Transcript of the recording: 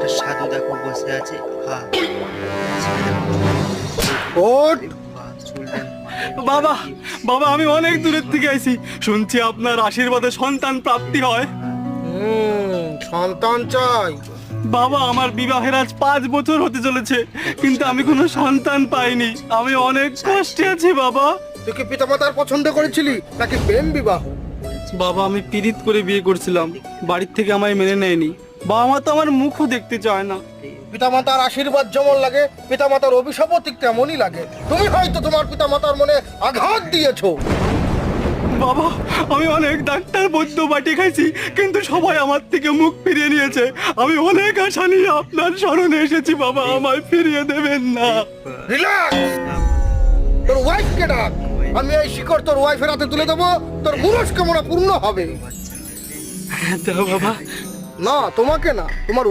একটা সাধু দেখো বসে আছে। হ্যাঁ, ওঠ। বাবা বাবা আমি অনেক দূরের থেকে আইছি, শুনছি আপনার আশীর্বাদে সন্তান প্রাপ্তি হয়। সন্তান চাই? বাবা আমার বিবাহের আজ 5 বছর হতে চলেছে, কিন্তু আমি কোনো সন্তান পাইনি। আমি অনেক কষ্টে আছি বাবা। তুই কি পিতামাতার পছন্দ করেছিলি নাকি প্রেম বিবাহ? বাবা আমি পীড়িত করে বিয়ে করছিলাম, বাড়ির থেকে আমায় মেনে নেয়নি। বাবা মা তো আমার মুখও দেখতে চায় না। পিতামাতার আশীর্বাদ যেমন লাগে, পিতামাতার অভিশাপও ঠিক তেমনই লাগে। তুমি হয়তো তোমার পিতামাতার মনে আঘাত দিয়েছো। বাবা আমি অনেক ডাক্তার বৈদ্য বাটি খাইছি, কিন্তু সবাই আমার থেকে মুখ ফিরিয়ে নিয়েছে। আমি অনেক আশা নিয়ে আপনার শরণে এসেছি বাবা, আমায় ফিরিয়ে দেবেন না। রিল্যাক্স। তোর ওয়াইফকে ডাক, আমি এই শিকড় তোর ওয়াইফের হাতে তুলে দেবো, তোর মনস্কামনা পূর্ণ হবে। দাও বাবা। না তোমাকে না, তোমার